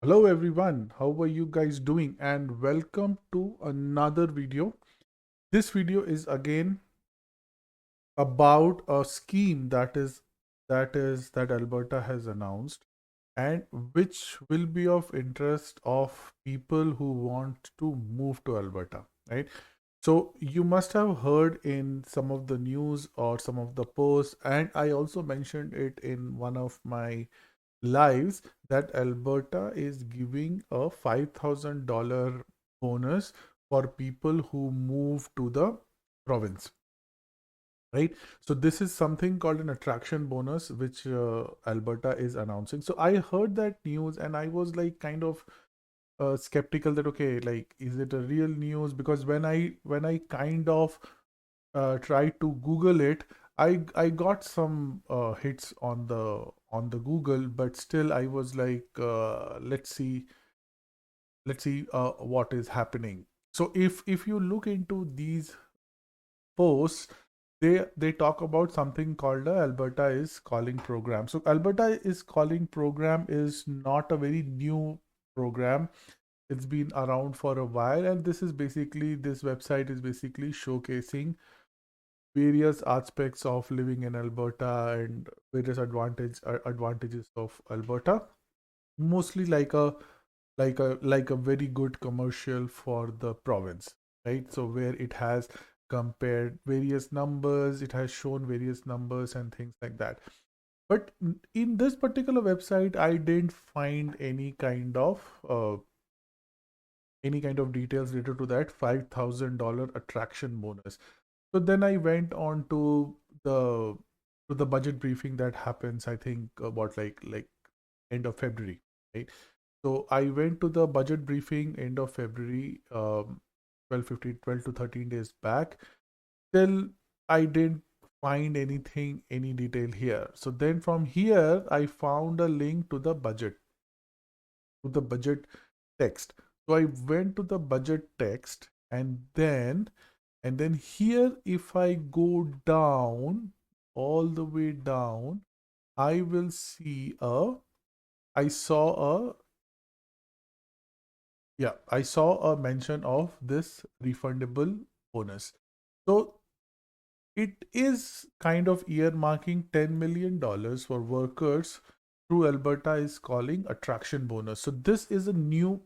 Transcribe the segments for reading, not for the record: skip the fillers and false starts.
Hello everyone, how are you guys doing? And welcome to another video. This video is again about a scheme that Alberta has announced and which will be of interest of people who want to move to Alberta, right? So you must have heard in some of the news or some of the posts, and I also mentioned it in one of my lives that Alberta is giving a $5,000 bonus for people who move to the province, right? So this is something called an attraction bonus, which Alberta is announcing. So I heard that news and I was like kind of skeptical that okay, like is it a real news? Because when I kind of tried to Google it, I got some hits on the Google, but still I was like, let's see what is happening. So if you look into these posts, they talk about something called a Alberta is calling program. So Alberta is calling program is not a very new program. It's been around for a while, and this website is basically showcasing various aspects of living in Alberta and various advantages of Alberta. Mostly like a very good commercial for the province, right? So where it has compared various numbers, it has shown various numbers and things like that. But in this particular website, I didn't find any kind of details related to that $5,000 attraction bonus. So then I went on the the budget briefing that happens, I think about like end of February, right? So I went to the budget briefing end of February, 12 to 13 days back. Still, I didn't find any detail here. So then from here, I found a link to the budget text. So I went to the budget text, and then here, if I go down, all the way down, I will see I saw a, yeah, I saw a mention of this refundable bonus. So it is kind of earmarking $10 million for workers through Alberta is calling attraction bonus. So this is a new,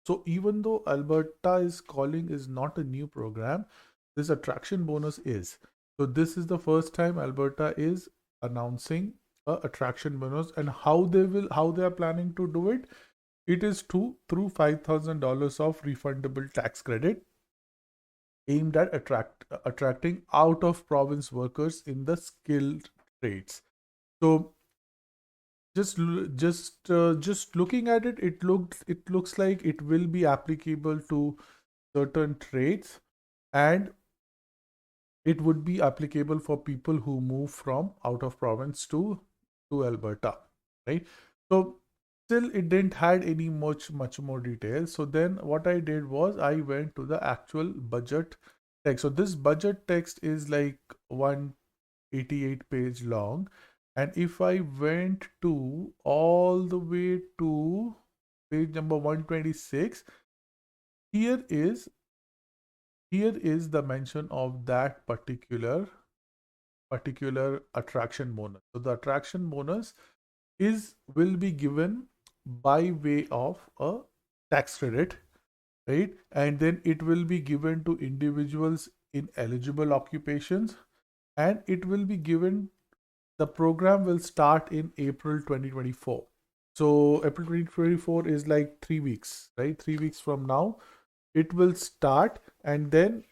so even though Alberta is calling is not a new program, this attraction bonus is. So this is the first time Alberta is announcing a attraction bonus, and how they are planning to do it. It is through $5,000 of refundable tax credit aimed at attracting out of province workers in the skilled trades. So just looking at it, it looks like it will be applicable to certain trades, and it would be applicable for people who move from out of province to Alberta, right? So still it didn't had any much more detail. So then what I did was I went to the actual budget text. So this budget text is like 188 page long, and if I went to all the way to page number 126, here is here is the mention of that particular attraction bonus. So the attraction bonus is will be given by way of a tax credit, right? And then it will be given to individuals in eligible occupations, and it will be given, the program will start in April 2024. So April 2024 is like 3 weeks, right? 3 weeks from now, it will start, and then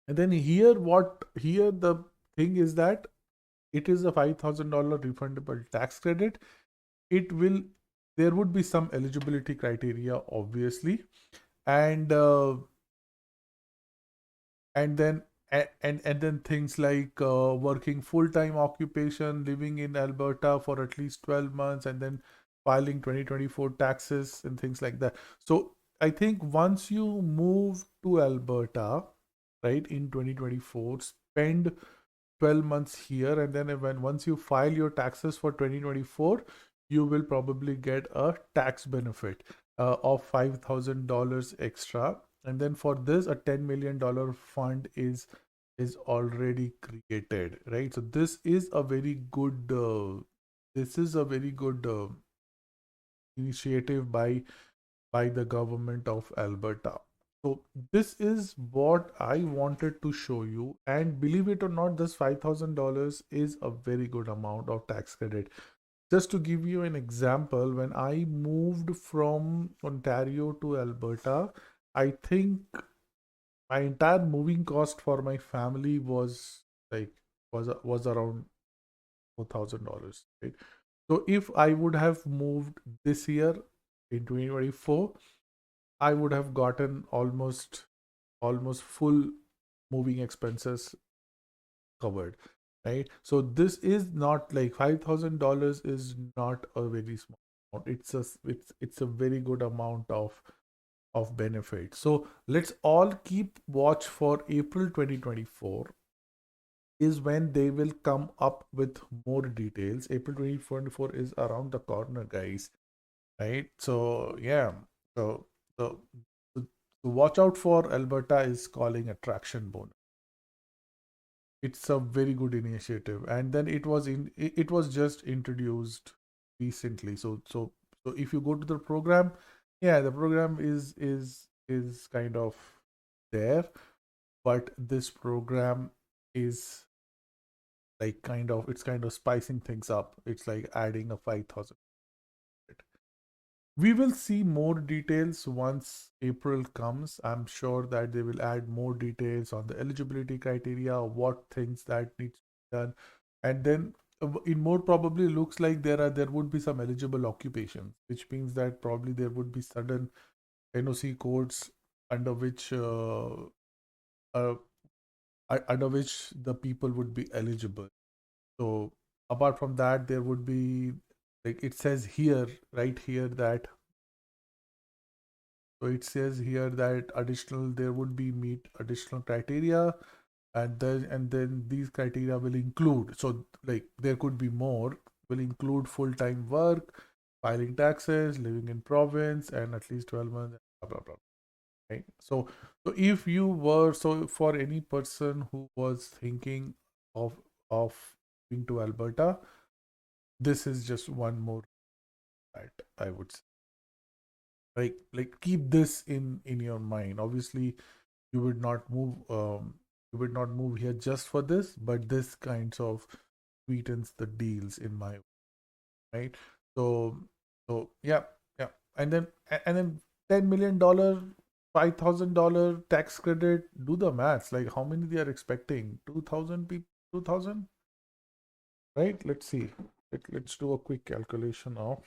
here the thing is that it is a $5,000 refundable tax credit. It will There would be some eligibility criteria, obviously, and and then and then things like working full-time occupation, living in Alberta for at least 12 months, and then filing 2024 taxes and things like that. So I think once you move to Alberta, right, in 2024, spend 12 months here, and then once you file your taxes for 2024, you will probably get a tax benefit of $5,000 extra. And then for this, a $10 million fund is already created, right? So this is a very good initiative by the government of Alberta. So this is what I wanted to show you. And believe it or not, this $5,000 is a very good amount of tax credit. Just to give you an example, when I moved from Ontario to Alberta, I think my entire moving cost for my family like was around $4,000, right? So if I would have moved this year in 2024, I would have gotten almost full moving expenses covered, right? So this is not like $5,000 is not a very small amount. It's a very good amount of benefit. So let's all keep watch for April 2024 is when they will come up with more details. April 2024 is around the corner, guys, right? So yeah, so so, so watch out for Alberta is calling attraction bonus. It's a very good initiative, and then it was just introduced recently. So if you go to the program, yeah, the program is kind of there, but this program is like kind of spicing things up. It's like adding a 5,000. We will see more details once April comes. I'm sure that they will add more details on the eligibility criteria, what things that needs to be done, and then it more probably looks like there would be some eligible occupations, which means that probably there would be certain NOC codes under which uh, under which the people would be eligible. So apart from that, there would be like it says here, right here that so it says here that additional there would be meet additional criteria, and then these criteria will include, so like there could be more, will include full-time work, filing taxes, living in province, and at least 12 months, blah blah blah. Right. So if you were so for any person who was thinking of going to Alberta, this is just one more that I would say. Like keep this in your mind. Obviously, you would not move you would not move here just for this, but this kinds of sweetens the deals in my right. So yeah, yeah, and then $10 million, $5,000 tax credit. Do the maths. Like how many they are expecting? 2,000 people. 2,000, right? Let's see. Let's do a quick calculation of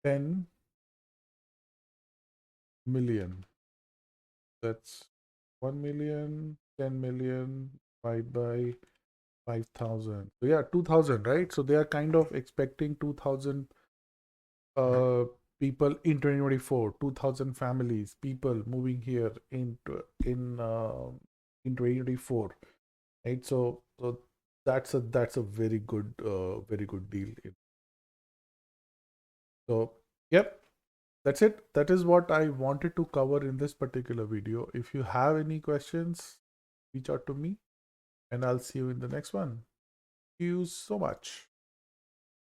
10 million. That's 1 million, 10 million divided by 5,000. So yeah, 2,000, right? So they are kind of expecting 2,000 uh, people in 2024, 2,000 families, people moving here in 2024, right? So that's a very good deal. So yep, that's it. That is what I wanted to cover in this particular video. If you have any questions, reach out to me and I'll see you in the next one. Thank you so much.